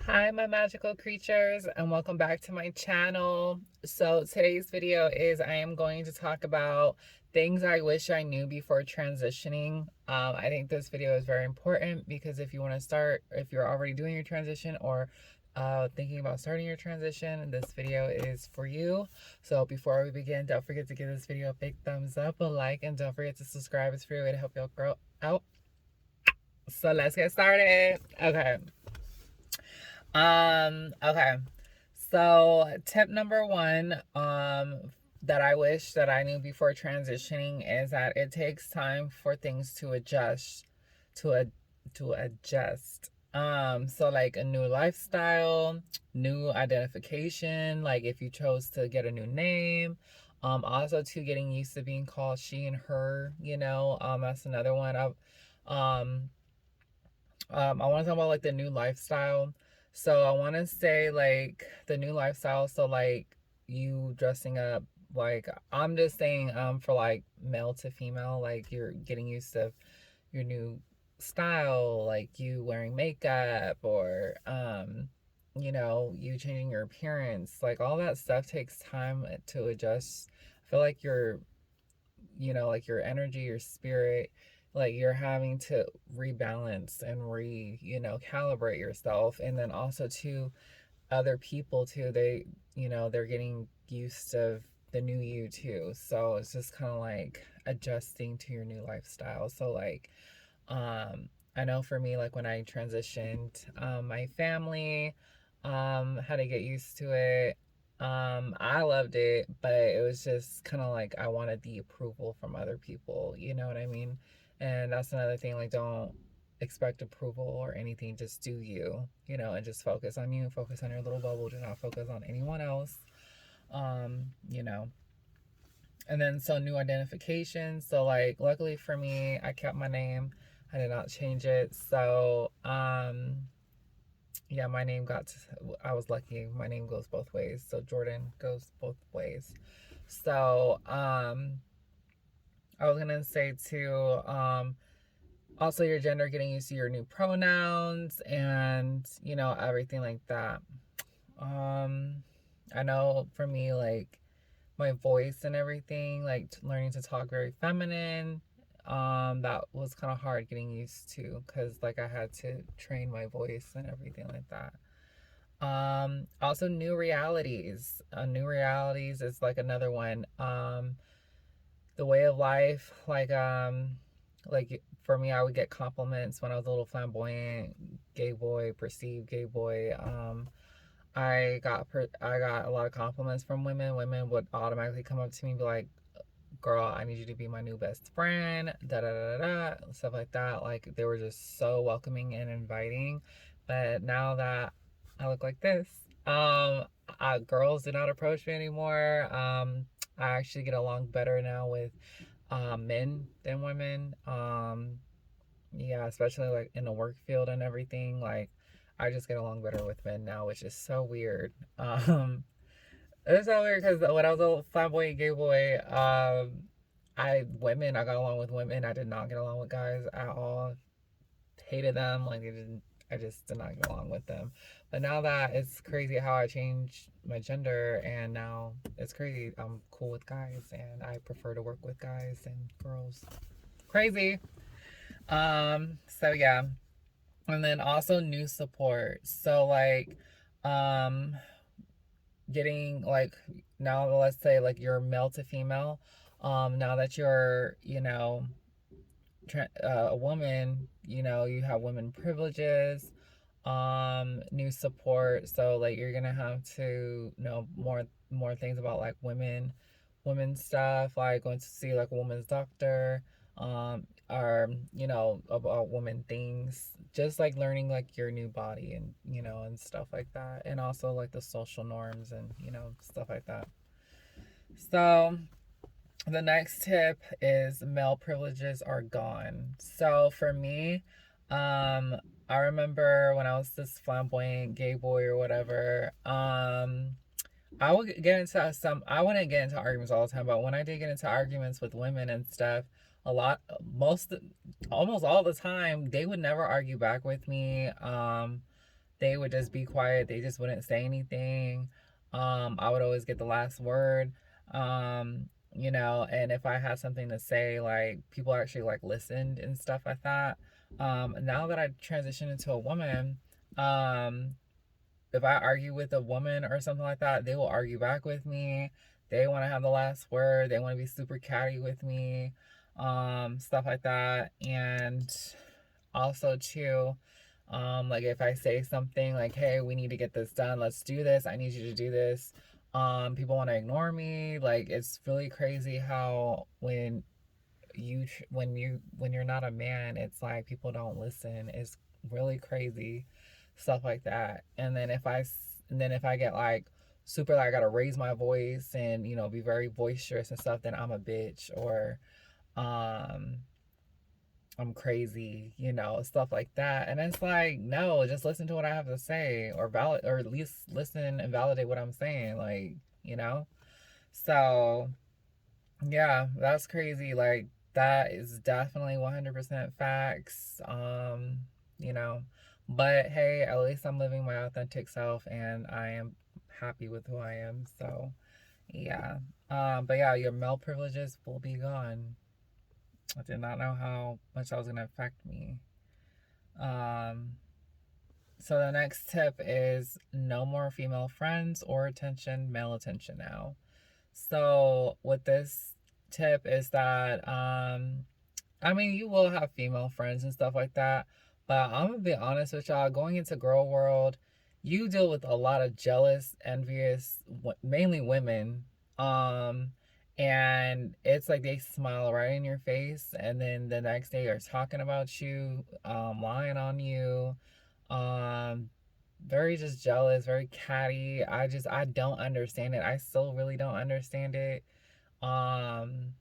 Hi, my magical creatures, and welcome back to my channel. So today's video is I am going to talk about things I wish I knew before transitioning. I think this video is very important because if you want to start, if you're already doing your transition or thinking about starting your transition, this video is for you. So before we begin, don't forget to give this video a big thumbs up, a like, and don't forget to subscribe. It's a free way to help y'all grow out. So let's get started. Okay. So tip number one, that I wish that I knew before transitioning is that it takes time for things to adjust, to to adjust. So like a new lifestyle, new identification, like if you chose to get a new name, also to getting used to being called she and her, that's another one. Um, I want to talk about like the new lifestyle. So I want to say like the new lifestyle. So like you dressing up, like I'm just saying for like male to female, like you're getting used to your new style, like you wearing makeup or you changing your appearance. Like all that stuff takes time to adjust. I feel like like your energy, your spirit, like you're having to rebalance and calibrate yourself. And then also to other people too, they're getting used to the new you too. So it's just kind of like adjusting to your new lifestyle. So like, I know for me, like when I transitioned, my family, had to get used to it. I loved it, but it was just kind of like I wanted the approval from other people, you know what I mean? And that's another thing, like don't expect approval or anything, just do you, and just focus on you, focus on your little bubble, do not focus on anyone else. Um, you know. And then so new identification. So like luckily for me, I kept my name. I did not change it. So yeah, my name I was lucky. My name goes both ways. So Jordan goes both ways. So I was gonna say too, also your gender, getting used to your new pronouns and everything like that. Um I know for me, like my voice and everything, like learning to talk very feminine, that was kind of hard getting used to because like I had to train my voice and everything like that. Also new realities is like another one. The way of life, like for me, I would get compliments when I was a little flamboyant gay boy, perceived gay boy. I got a lot of compliments from women. Women would automatically come up to me and be like, "Girl, I need you to be my new best friend." Da da da da, stuff like that. Like they were just so welcoming and inviting. But now that I look like this, girls do not approach me anymore. I actually get along better now with men than women. Yeah, especially like in the work field and everything. Like I just get along better with men now, which is so weird. Um, it's so weird because when I was a flamboyant gay boy, I got along with women. I did not get along with guys at all. Hated them. Like I just did not get along with them. But now that it's crazy how I changed my gender, and now it's crazy. I'm cool with guys, and I prefer to work with guys and girls. Crazy. So yeah. And then also new support. So like, um, getting like now let's say like you're male to female, now that you're a woman, you have women privileges, new support. So like you're gonna have to know more things about like women stuff, like going to see like a woman's doctor, or about women things, just like learning like your new body and and stuff like that, and also like the social norms and stuff like that. So the next tip is male privileges are gone. So for me, I remember when I was this flamboyant gay boy or whatever, I would get into I wouldn't get into arguments all the time, but when I did get into arguments with women and stuff, a lot, almost all the time, they would never argue back with me. they would just be quiet. They just wouldn't say anything. I would always get the last word. You know, and if I had something to say, like people actually like listened and stuff like that. Now that I transitioned into a woman, um, if I argue with a woman or something like that, they will argue back with me. They want to have the last word. They want to be super catty with me, stuff like that. And also too, like if I say something like, "Hey, we need to get this done. Let's do this. I need you to do this." People want to ignore me. Like it's really crazy how when you're not a man, it's like people don't listen. It's really crazy, stuff like that. And then if I get like super like I gotta raise my voice and be very boisterous and stuff, then I'm a bitch or um I'm crazy, stuff like that. And it's like, no, just listen to what I have to say or or at least listen and validate what I'm saying, like, you know? So, yeah, that's crazy. Like that is definitely 100% facts. You know, but hey, at least I'm living my authentic self and I am happy with who I am. So, yeah. But yeah, your male privileges will be gone. I did not know how much that was going to affect me. Um, so the next tip is no more female friends or attention, male attention now. So with this tip is that I mean you will have female friends and stuff like that, but I'm gonna be honest with y'all, going into girl world, you deal with a lot of jealous, envious, mainly women. Um and it's like they smile right in your face and then the next day they're talking about you, lying on you, um very just jealous, very catty. I don't understand it. I still really don't understand it. Um,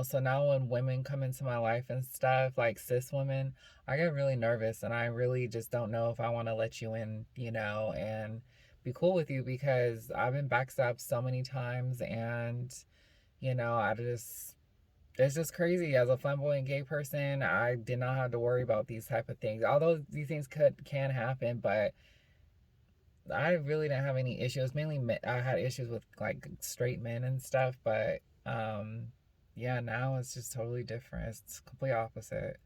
so now when women come into my life and stuff, like cis women, I get really nervous and I really just don't know if I want to let you in, and be cool with you because I've been backstabbed so many times and, I just it's just crazy. As a flamboyant gay person, I did not have to worry about these type of things. Although these things can happen, but I really didn't have any issues. Mainly, I had issues with like straight men and stuff, but yeah, now it's just totally different. It's complete opposite.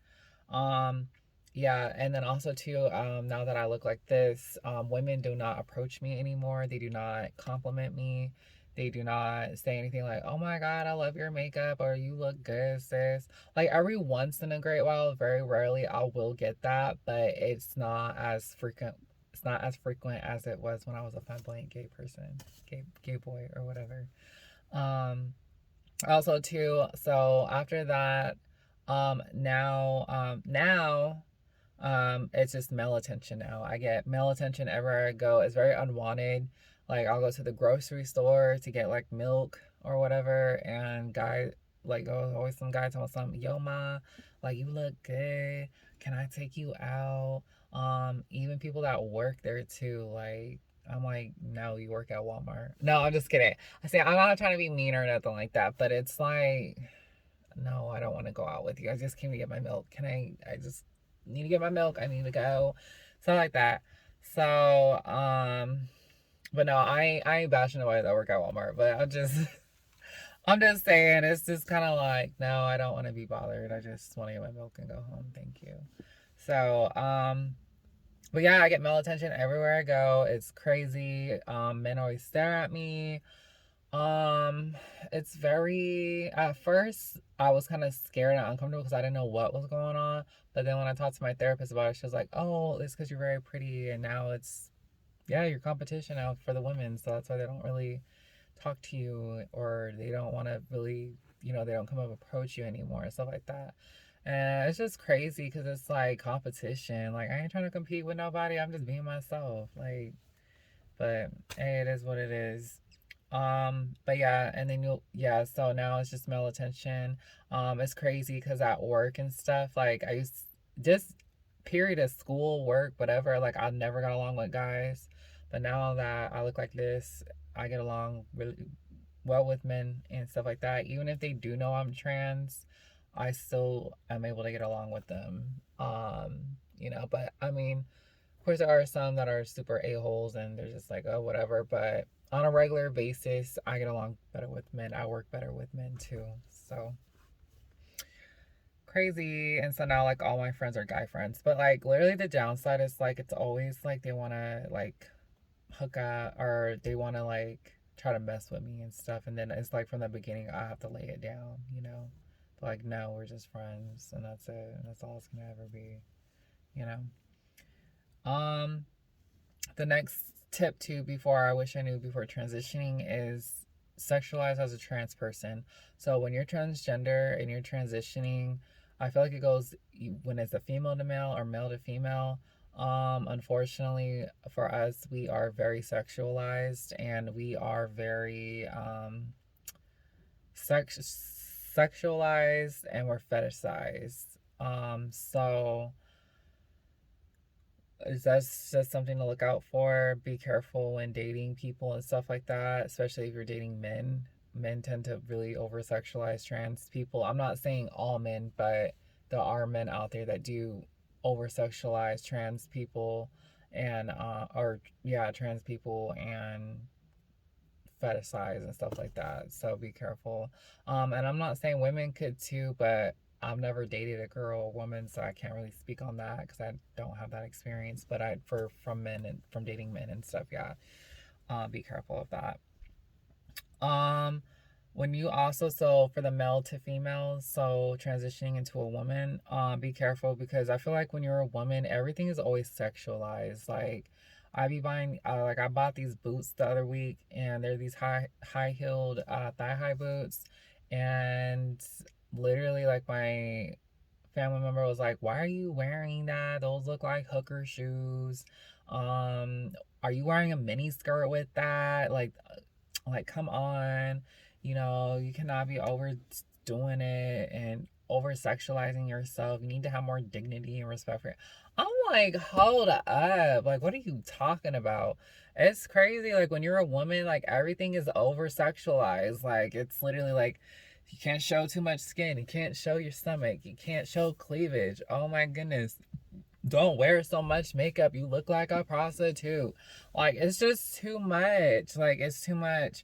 Um, yeah, and then also too, now that I look like this, women do not approach me anymore. They do not compliment me. They do not say anything like, "Oh my God, I love your makeup," or "You look good, sis." Like every once in a great while, very rarely, I will get that, but it's not as frequent. It's not as frequent as it was when I was a flamboyant gay person, gay boy or whatever. Um, Also too, so after that, it's just male attention now. I get male attention everywhere I go. It's very unwanted. Like I'll go to the grocery store to get like milk or whatever, and always some guy telling something, "Yo ma, like you look good. Can I take you out?" Even people that work there too, like I'm like, no, you work at Walmart. No, I'm just kidding. I say I'm not trying to be mean or nothing like that, but it's like, no, I don't want to go out with you. I just came to get my milk. I just need to get my milk. I need to go. Stuff like that. So, but no, I ain't bashing the way that work at Walmart, but I'm just saying, it's just kind of like, no, I don't want to be bothered. I just want to get my milk and go home. Thank you. So, but yeah, I get male attention everywhere I go. It's crazy. Men always stare at me. Um, it's very, at first, I was kind of scared and uncomfortable because I didn't know what was going on. But then when I talked to my therapist about it, she was like, oh, it's because you're very pretty. And now yeah, you're competition now for the women. So that's why they don't really talk to you or they don't want to really, they don't come up approach you anymore and stuff like that. And it's just crazy because it's like competition. Like, I ain't trying to compete with nobody. I'm just being myself. Like, but hey, it is what it is. But yeah, and then yeah, so now it's just male attention. It's crazy because at work and stuff, like I used just period of school, work, whatever, like I never got along with guys. But now that I look like this, I get along really well with men and stuff like that. Even if they do know I'm trans, I still am able to get along with them. But I mean, Of course, there are some that are super a-holes and they're just like, oh, whatever. But on a regular basis, I get along better with men. I work better with men too. So crazy. And so now, like, all my friends are guy friends. But, like, literally the downside is, like, it's always like they want to, like, hook up or they want to, like, try to mess with me and stuff. And then it's like from the beginning, I have to lay it down, you know? But, like, no, we're just friends and that's it. And that's all it's going to ever be, you know? Um, the next tip too before I wish I knew before transitioning is sexualize as a trans person. So when you're transgender and you're transitioning, I feel like it goes when it's a female to male or male to female. Unfortunately for us, we are very sexualized and we are very sexualized and we're fetishized. So that's just something to look out for. Be careful when dating people and stuff like that, especially if you're dating men. Men tend to really over sexualize trans people. I'm not saying all men, but there are men out there that do over sexualize trans people and, or yeah, trans people and fetishize and stuff like that. So be careful. And I'm not saying women could too, but I've never dated a girl or woman, so I can't really speak on that because I don't have that experience. But I for from men and from dating men and stuff, yeah. Be careful of that. Um, when you also so for the male to female, so transitioning into a woman, be careful because I feel like when you're a woman, everything is always sexualized. Like I be buying, like I bought these boots the other week, and they're these high heeled thigh high boots, and literally like my family member was like, "Why are you wearing that? Those look like hooker shoes. Um, are you wearing a mini skirt with that? Like come on, you know, you cannot be overdoing it and over sexualizing yourself. You need to have more dignity and respect for it." I'm like, hold up. Like, what are you talking about? It's crazy. Like, when you're a woman, like, everything is over sexualized. Like, it's literally like, you can't show too much skin. You can't show your stomach. You can't show cleavage. Oh my goodness. Don't wear so much makeup. You look like a prostitute. Like, it's just too much. Like, it's too much.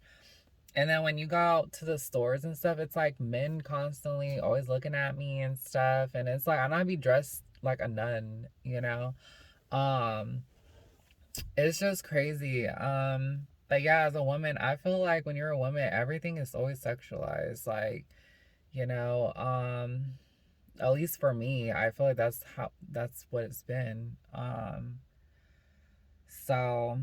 And then when you go out to the stores and stuff, it's like men constantly always looking at me and stuff. And it's like, I'm not be dressed like a nun, you know? Um, it's just crazy. But yeah, as a woman, I feel like when you're a woman, everything is always sexualized. Like, you know, at least for me, I feel like that's what it's been. So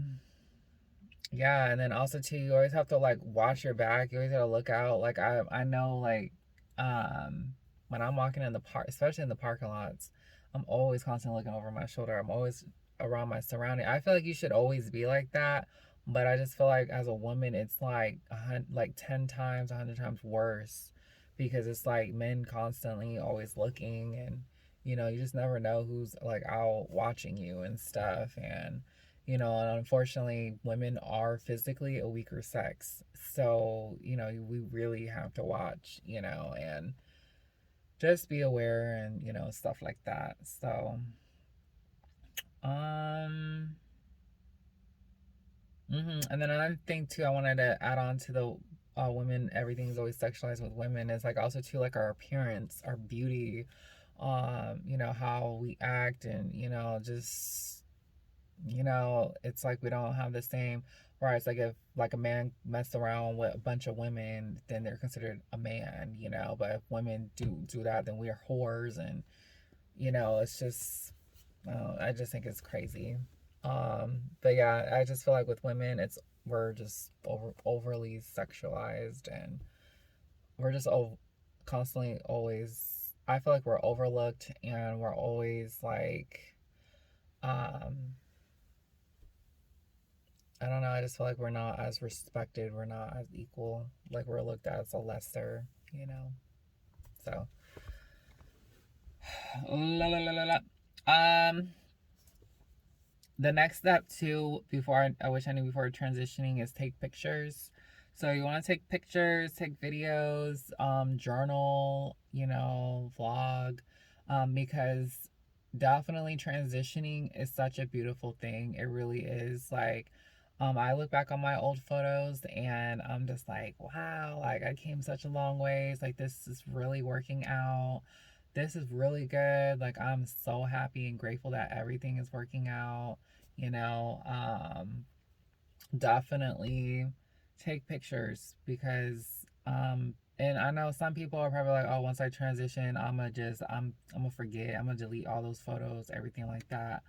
yeah, and then also too, you always have to like watch your back. You always gotta look out. Like I know like um when I'm walking in the park, especially in the parking lots, I'm always constantly looking over my shoulder. I'm always around my surrounding. I feel like you should always be like that, but I just feel like as a woman, it's like like 10 times, 100 times worse because it's like men constantly always looking, and you know you just never know who's like out watching you and stuff, and you know, and unfortunately, women are physically a weaker sex. So, you know, we really have to watch, you know, and just be aware and, you know, stuff like that. So, um, and then another thing too, I wanted to add on to the women, everything's always sexualized with women is like also too like our appearance, our beauty, you know, how we act and, you know, just you know, it's like we don't have the same rights. Like if like a man mess around with a bunch of women, then they're considered a man, you know. But if women do that, then we're whores, and you know, it's just I just think it's crazy. But yeah, I just feel like with women, it's we're just overly sexualized, and we're just constantly always. I feel like we're overlooked, and we're always like um I don't know. I just feel like we're not as respected. We're not as equal. Like we're looked at as a lesser, you know. So, la la la la la. Um, the next step too, before I wish I knew before transitioning, is take pictures. So you want to take pictures, take videos, journal, you know, vlog, because definitely transitioning is such a beautiful thing. It really is. Like, I look back on my old photos and I'm just like, wow, like I came such a long ways. Like, this is really working out. This is really good. Like, I'm so happy and grateful that everything is working out. You know, definitely take pictures because and I know some people are probably like, oh, once I transition, I'm gonna forget, I'm gonna delete all those photos, everything like that.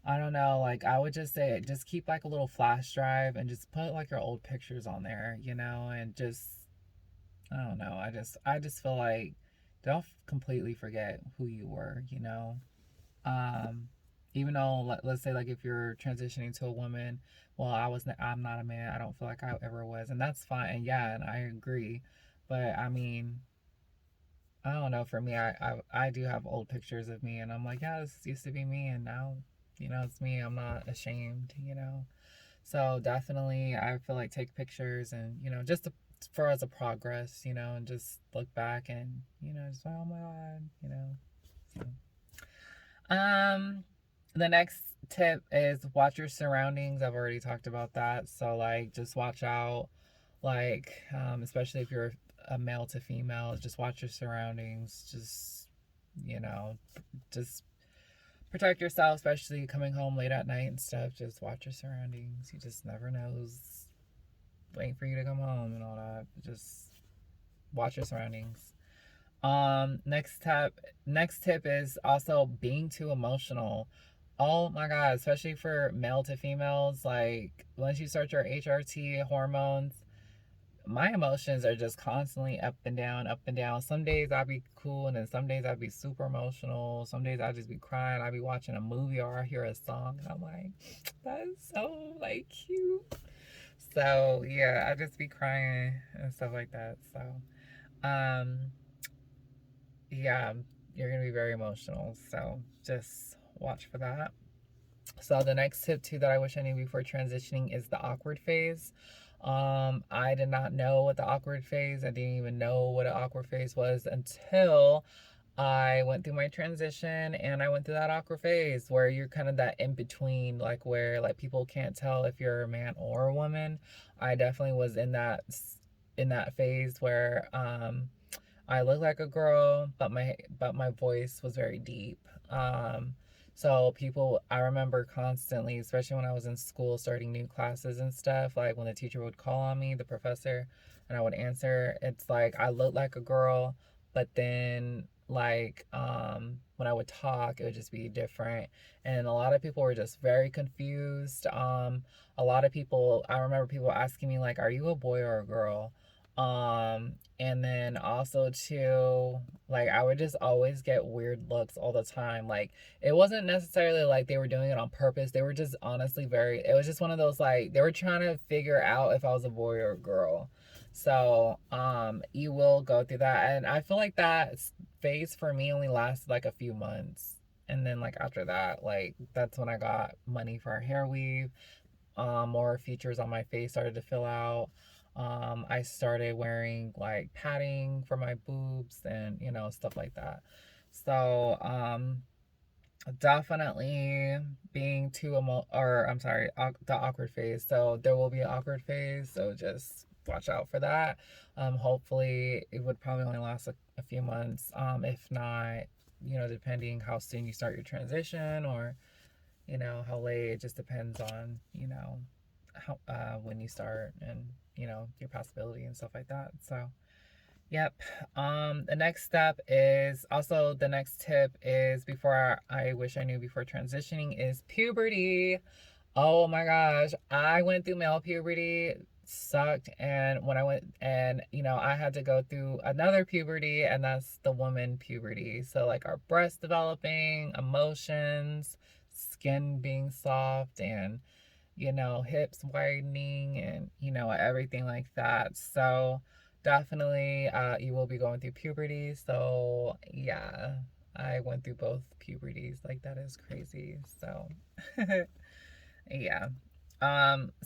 I don't know, like I would just say just keep like a little flash drive and just put like your old pictures on there, you know, and just I don't know, I just feel like don't completely forget who you were, you know. um Even though let's say like if you're transitioning to a woman, well, I'm not a man, I don't feel like I ever was, and that's fine, and yeah, and I agree. But I mean, I don't know, for me, I do have old pictures of me and I'm like, yeah, this used to be me, and now, you know, it's me. I'm not ashamed, you know. So definitely I feel like take pictures and, you know, just for as a progress, you know, and just look back and, you know, just like, oh my god, you know. So Um, the next tip is watch your surroundings. I've already talked about that. So like just watch out, like especially if you're a male to female, just watch your surroundings. Just, you know, just protect yourself, especially coming home late at night and stuff. Just watch your surroundings. You just never know who's waiting for you to come home and all that. Just watch your surroundings. Next tip is also being too emotional. Oh my god, especially for male to females, like once you start your HRT hormones, my emotions are just constantly up and down, up and down. Some days I'll be cool and then some days I'll be super emotional. Some days I'll just be crying. I'll be watching a movie or I hear a song and I'm like, that is so like cute. So yeah, I just be crying and stuff like that. So um yeah, you're gonna be very emotional. So just watch for that. So the next tip too that I wish I knew before transitioning is the awkward phase. I did not know what the awkward phase. I didn't even know what an awkward phase was until I went through my transition and I went through that awkward phase where you're kind of that in between, like where like people can't tell if you're a man or a woman. I definitely was in that phase where I look like a girl, but my voice was very deep. So people, I remember constantly, especially when I was in school starting new classes and stuff, like when the teacher would call on me, the professor, and I would answer, it's like I looked like a girl, but then like when I would talk, it would just be different. And a lot of people were just very confused. A lot of people, I remember people asking me like, "Are you a boy or a girl?" And then also too, like I would just always get weird looks all the time. Like it wasn't necessarily like they were doing it on purpose. They were just honestly it was just one of those like they were trying to figure out if I was a boy or a girl. So, you will go through that. And I feel like that phase for me only lasted like a few months. And then like after that, like that's when I got money for a hair weave. More features on my face started to fill out. I started wearing like padding for my boobs and, you know, stuff like that. So, definitely being too or I'm sorry, the awkward phase. So there will be an awkward phase. So just watch out for that. Hopefully it would probably only last a few months. If not, you know, depending how soon you start your transition or, you know, how late, it just depends on, you know, how when you start and, you know, your possibility and stuff like that. So yep. The next tip is before I wish I knew before transitioning is puberty. Oh my gosh, I went through male puberty, sucked, and when I went and, you know, I had to go through another puberty, and that's the woman puberty. So like our breasts developing, emotions, skin being soft, and, you know, hips widening and, you know, everything like that. So definitely you will be going through puberty. So yeah, I went through both puberties. Like that is crazy. So yeah.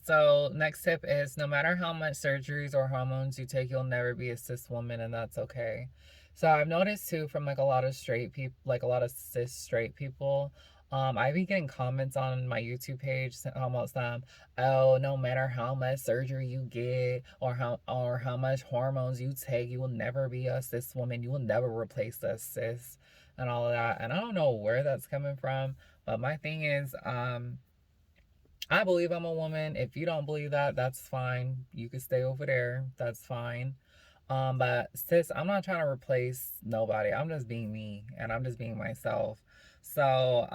So next tip is no matter how much surgeries or hormones you take, you'll never be a cis woman, and that's okay. So I've noticed too from like a lot of straight people, like a lot of cis straight people, I be getting comments on my YouTube page almost oh, no matter how much surgery you get or how much hormones you take, you will never be a cis woman. You will never replace a cis and all of that. And I don't know where that's coming from, but my thing is, I believe I'm a woman. If you don't believe that, that's fine. You can stay over there. That's fine. But sis, I'm not trying to replace nobody. I'm just being me and I'm just being myself. So,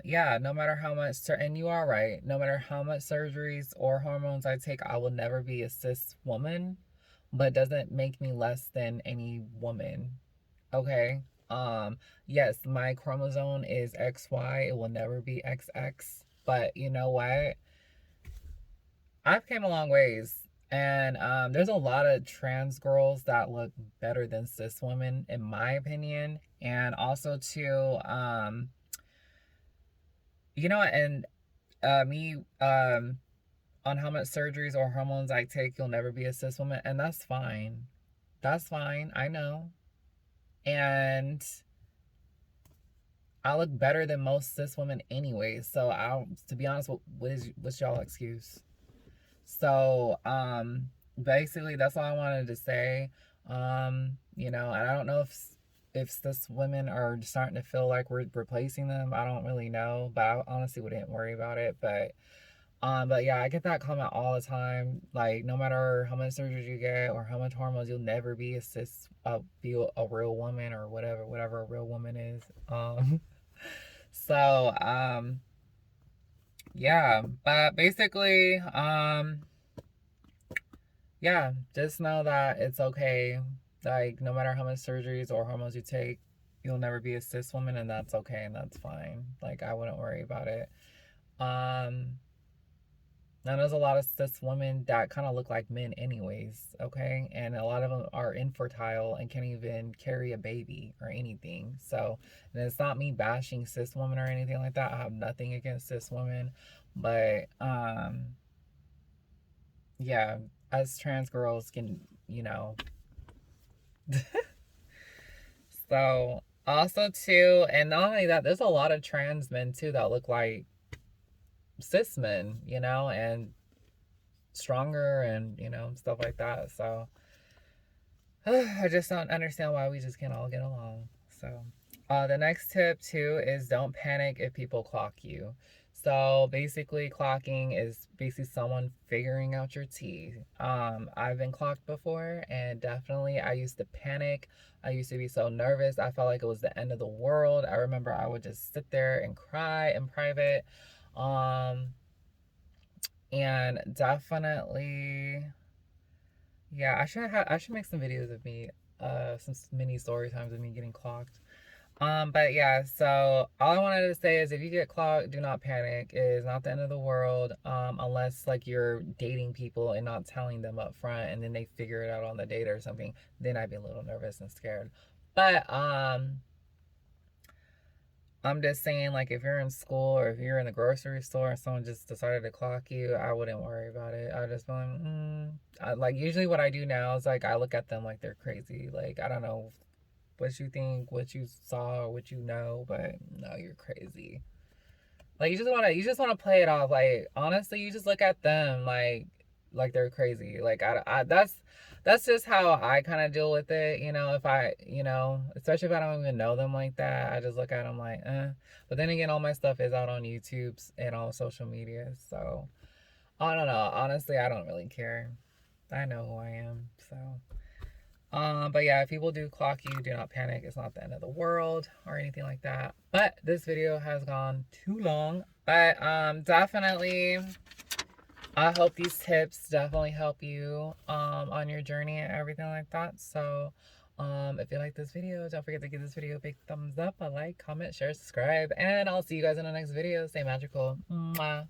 yeah, no matter how much, and you are right, no matter how much surgeries or hormones I take, I will never be a cis woman, but doesn't make me less than any woman. Okay. Yes, my chromosome is XY. It will never be XX. But you know what? I've came a long ways. And there's a lot of trans girls that look better than cis women, in my opinion. And also, too, you know, and me, on how much surgeries or hormones I take, you'll never be a cis woman. And that's fine. That's fine. I know. And I look better than most cis women anyway. So, to be honest, what's y'all excuse? So, basically that's all I wanted to say. You know, and I don't know if cis women are starting to feel like we're replacing them. I don't really know, but I honestly wouldn't worry about it. But yeah, I get that comment all the time. Like, no matter how much surgery you get or how much hormones, you'll never be be a real woman or whatever a real woman is. So, yeah, but basically, yeah, just know that it's okay. Like, no matter how much surgeries or hormones you take, you'll never be a cis woman, and that's okay and that's fine. Like, I wouldn't worry about it. Um, and there's a lot of cis women that kind of look like men, anyways, okay? And a lot of them are infertile and can't even carry a baby or anything. So, and it's not me bashing cis women or anything like that. I have nothing against cis women, but yeah, us trans girls can, you know. So also too, and not only that, there's a lot of trans men too that look like cis men, you know, and stronger and, you know, stuff like that. So I just don't understand why we just can't all get along. So the next tip too is don't panic if people clock you. So basically, clocking is basically someone figuring out your tea. I've been clocked before, and definitely I used to panic. I used to be so nervous. I felt like it was the end of the world. I remember I would just sit there and cry in private. Um, and definitely, yeah, I should make some videos of me, some mini story times of me getting clocked. But yeah, so all I wanted to say is if you get clocked, do not panic. It is not the end of the world. Unless like you're dating people and not telling them up front and then they figure it out on the date or something, then I'd be a little nervous and scared. But I'm just saying, like, if you're in school or if you're in the grocery store and someone just decided to clock you, I wouldn't worry about it. I just be like, like, usually what I do now is, like, I look at them like they're crazy. Like, I don't know what you think, what you saw, or what you know, but no, you're crazy. Like, you just wanna play it off. Like, honestly, you just look at them like they're crazy. Like, that's just how I kind of deal with it. You know, if I, you know, especially if I don't even know them like that, I just look at them like, eh. But then again, all my stuff is out on YouTube and all social media, so I don't know. Honestly, I don't really care. I know who I am, so. But yeah, if people do clock you, do not panic. It's not the end of the world or anything like that. But this video has gone too long. But definitely, I hope these tips definitely help you on your journey and everything like that. So if you like this video, don't forget to give this video a big thumbs up, a like, comment, share, subscribe, and I'll see you guys in the next video. Stay magical. Mwah.